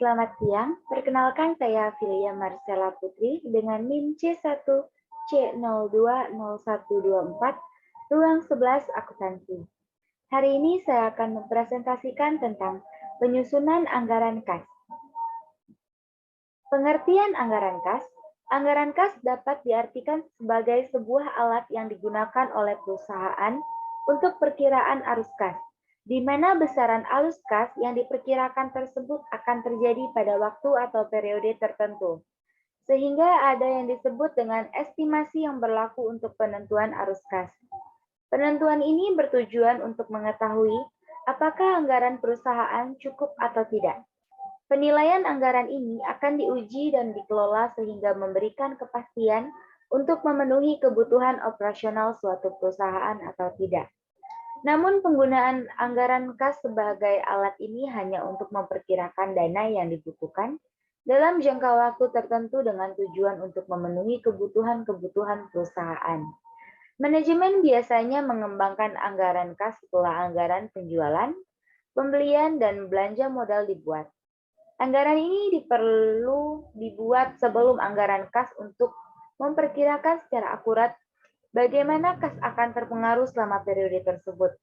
Selamat siang, perkenalkan saya Filia Marcella Putri dengan NIM C1C020124, ruang 11 akuntansi. Hari ini saya akan mempresentasikan tentang penyusunan anggaran kas. Pengertian anggaran kas dapat diartikan sebagai sebuah alat yang digunakan oleh perusahaan untuk perkiraan arus kas, di mana besaran arus kas yang diperkirakan tersebut akan terjadi pada waktu atau periode tertentu. Sehingga ada yang disebut dengan estimasi yang berlaku untuk penentuan arus kas. Penentuan ini bertujuan untuk mengetahui apakah anggaran perusahaan cukup atau tidak. Penilaian anggaran ini akan diuji dan dikelola sehingga memberikan kepastian untuk memenuhi kebutuhan operasional suatu perusahaan atau tidak. Namun penggunaan anggaran kas sebagai alat ini hanya untuk memperkirakan dana yang dibutuhkan dalam jangka waktu tertentu dengan tujuan untuk memenuhi kebutuhan-kebutuhan perusahaan. Manajemen biasanya mengembangkan anggaran kas setelah anggaran penjualan, pembelian, dan belanja modal dibuat. Anggaran ini perlu dibuat sebelum anggaran kas untuk memperkirakan secara akurat bagaimana kas akan terpengaruh selama periode tersebut.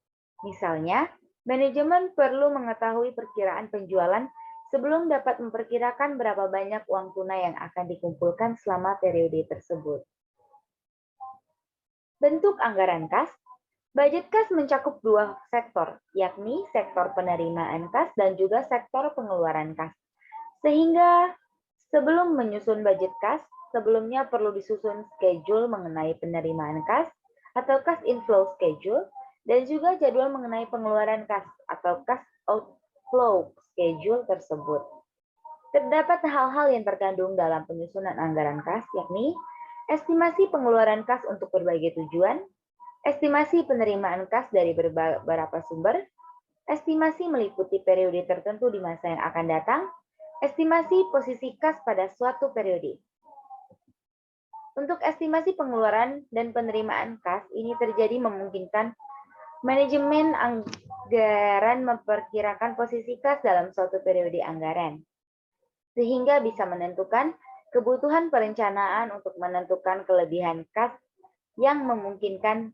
Misalnya, manajemen perlu mengetahui perkiraan penjualan sebelum dapat memperkirakan berapa banyak uang tunai yang akan dikumpulkan selama periode tersebut. Bentuk anggaran kas. Budget kas mencakup dua sektor, yakni sektor penerimaan kas dan juga sektor pengeluaran kas. Sehingga sebelum menyusun budget kas, sebelumnya perlu disusun schedule mengenai penerimaan kas atau cash inflow schedule dan juga jadwal mengenai pengeluaran kas atau cash outflow schedule tersebut. Terdapat hal-hal yang terkandung dalam penyusunan anggaran kas, yakni estimasi pengeluaran kas untuk berbagai tujuan, estimasi penerimaan kas dari beberapa sumber, estimasi meliputi periode tertentu di masa yang akan datang, estimasi posisi kas pada suatu periode. Untuk estimasi pengeluaran dan penerimaan kas, ini terjadi memungkinkan manajemen anggaran memperkirakan posisi kas dalam suatu periode anggaran, sehingga bisa menentukan kebutuhan perencanaan untuk menentukan kelebihan kas yang memungkinkan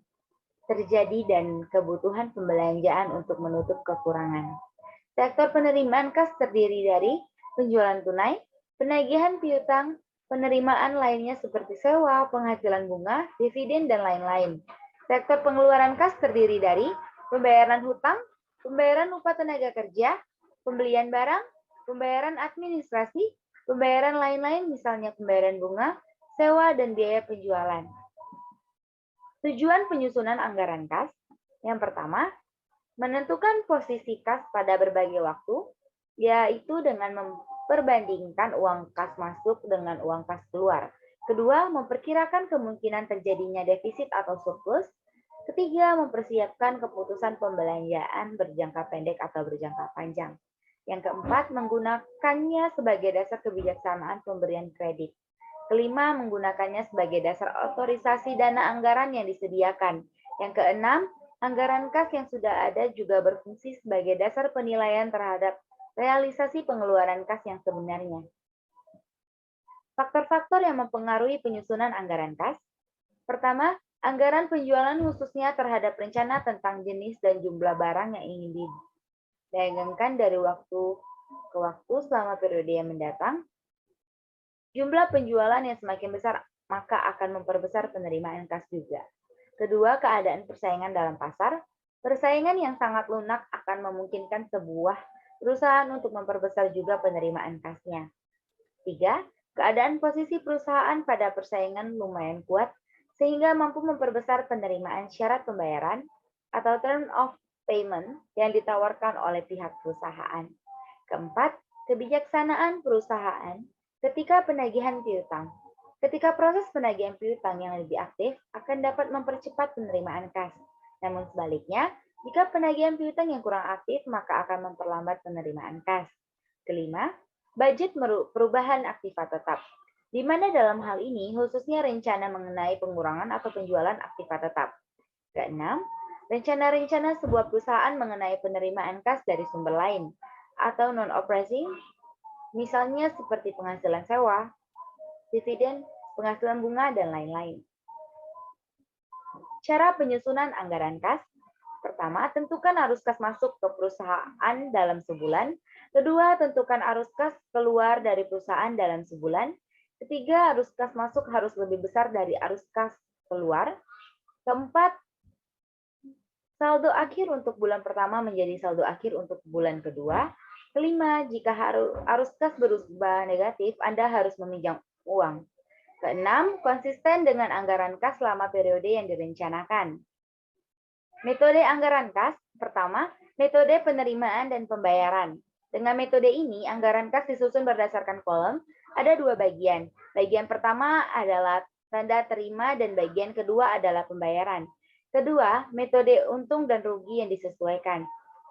terjadi dan kebutuhan pembelanjaan untuk menutup kekurangan. Sektor penerimaan kas terdiri dari penjualan tunai, penagihan piutang, penerimaan lainnya seperti sewa, penghasilan bunga, dividen, dan lain-lain. Sektor pengeluaran kas terdiri dari pembayaran hutang, pembayaran upah tenaga kerja, pembelian barang, pembayaran administrasi, pembayaran lain-lain misalnya pembayaran bunga, sewa, dan biaya penjualan. Tujuan penyusunan anggaran kas. Yang pertama, menentukan posisi kas pada berbagai waktu, yaitu dengan memperbandingkan uang kas masuk dengan uang kas keluar. Kedua, memperkirakan kemungkinan terjadinya defisit atau surplus. Ketiga, mempersiapkan keputusan pembelanjaan berjangka pendek atau berjangka panjang. Yang keempat, menggunakannya sebagai dasar kebijaksanaan pemberian kredit. Kelima, menggunakannya sebagai dasar otorisasi dana anggaran yang disediakan. Yang keenam, anggaran kas yang sudah ada juga berfungsi sebagai dasar penilaian terhadap realisasi pengeluaran kas yang sebenarnya. Faktor-faktor yang mempengaruhi penyusunan anggaran kas. Pertama, anggaran penjualan khususnya terhadap rencana tentang jenis dan jumlah barang yang ingin didagangkan dari waktu ke waktu selama periode yang mendatang. Jumlah penjualan yang semakin besar maka akan memperbesar penerimaan kas juga. Kedua, keadaan persaingan dalam pasar. Persaingan yang sangat lunak akan memungkinkan sebuah perusahaan untuk memperbesar juga penerimaan kasnya. Tiga, keadaan posisi perusahaan pada persaingan lumayan kuat sehingga mampu memperbesar penerimaan syarat pembayaran atau term of payment yang ditawarkan oleh pihak perusahaan. Keempat, kebijaksanaan perusahaan ketika penagihan piutang. Ketika proses penagihan piutang yang lebih aktif akan dapat mempercepat penerimaan kas. Namun sebaliknya, jika penagihan piutang yang kurang aktif maka akan memperlambat penerimaan kas. Kelima, budget perubahan aktiva tetap. Di mana dalam hal ini khususnya rencana mengenai pengurangan atau penjualan aktiva tetap. Keenam, rencana-rencana sebuah perusahaan mengenai penerimaan kas dari sumber lain atau non-operating misalnya seperti penghasilan sewa, dividen, penghasilan bunga, dan lain-lain. Cara penyusunan anggaran kas. Pertama, tentukan arus kas masuk ke perusahaan dalam sebulan. Kedua, tentukan arus kas keluar dari perusahaan dalam sebulan. Ketiga, arus kas masuk harus lebih besar dari arus kas keluar. Keempat, saldo akhir untuk bulan pertama menjadi saldo akhir untuk bulan kedua. Kelima, jika arus kas berubah negatif, Anda harus meminjam uang. Keenam, konsisten dengan anggaran kas selama periode yang direncanakan. Metode anggaran kas. Pertama, metode penerimaan dan pembayaran. Dengan metode ini, anggaran kas disusun berdasarkan kolom. Ada dua bagian. Bagian pertama adalah tanda terima dan bagian kedua adalah pembayaran. Kedua, metode untung dan rugi yang disesuaikan.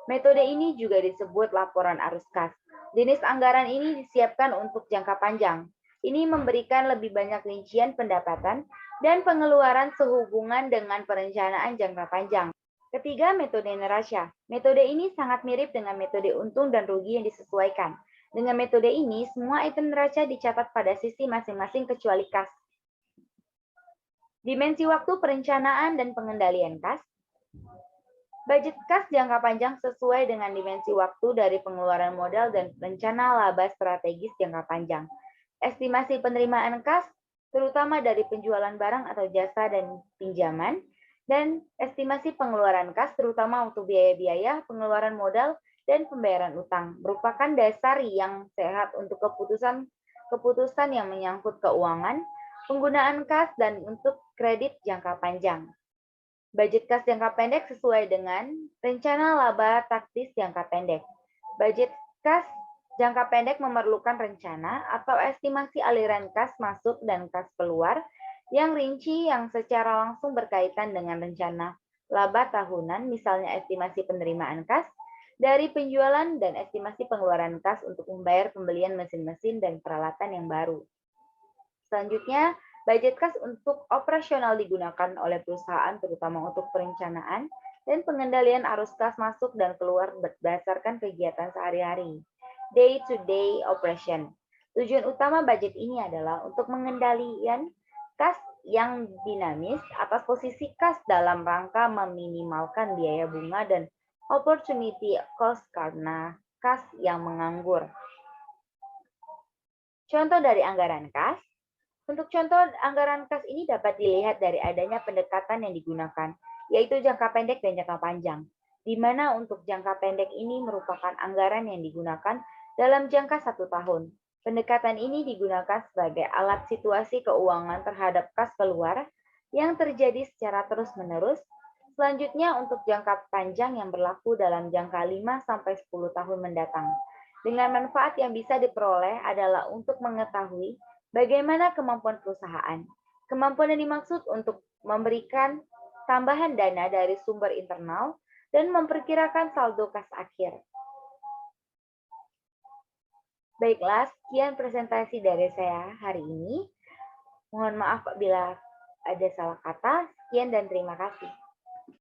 Metode ini juga disebut laporan arus kas. Jenis anggaran ini disiapkan untuk jangka panjang. Ini memberikan lebih banyak rincian pendapatan dan pengeluaran sehubungan dengan perencanaan jangka panjang. Ketiga, metode neraca. Metode ini sangat mirip dengan metode untung dan rugi yang disesuaikan. Dengan metode ini, semua item neraca dicatat pada sisi masing-masing kecuali kas. Dimensi waktu perencanaan dan pengendalian kas. Budget kas jangka panjang sesuai dengan dimensi waktu dari pengeluaran modal dan rencana laba strategis jangka panjang. Estimasi penerimaan kas, terutama dari penjualan barang atau jasa dan pinjaman, dan estimasi pengeluaran kas terutama untuk biaya-biaya, pengeluaran modal, dan pembayaran utang merupakan dasar yang sehat untuk keputusan yang menyangkut keuangan, penggunaan kas, dan untuk kredit jangka panjang. Budget kas jangka pendek sesuai dengan rencana laba taktis jangka pendek. Budget kas jangka pendek memerlukan rencana atau estimasi aliran kas masuk dan kas keluar yang rinci yang secara langsung berkaitan dengan rencana laba tahunan, misalnya estimasi penerimaan kas dari penjualan dan estimasi pengeluaran kas untuk membayar pembelian mesin-mesin dan peralatan yang baru. Selanjutnya, budget kas untuk operasional digunakan oleh perusahaan terutama untuk perencanaan dan pengendalian arus kas masuk dan keluar berdasarkan kegiatan sehari-hari. Day-to-day operation. Tujuan utama budget ini adalah untuk mengendalikan kas yang dinamis atas posisi kas dalam rangka meminimalkan biaya bunga dan opportunity cost karena kas yang menganggur. Contoh dari anggaran kas. Untuk contoh anggaran kas ini dapat dilihat dari adanya pendekatan yang digunakan, yaitu jangka pendek dan jangka panjang, di mana untuk jangka pendek ini merupakan anggaran yang digunakan dalam jangka 1 tahun. Pendekatan ini digunakan sebagai alat situasi keuangan terhadap kas keluar yang terjadi secara terus-menerus. Selanjutnya untuk jangka panjang yang berlaku dalam jangka 5-10 tahun mendatang. Dengan manfaat yang bisa diperoleh adalah untuk mengetahui bagaimana kemampuan perusahaan. Kemampuan yang dimaksud untuk memberikan tambahan dana dari sumber internal dan memperkirakan saldo kas akhir. Baiklah, sekian presentasi dari saya hari ini. Mohon maaf apabila ada salah kata. Sekian dan terima kasih.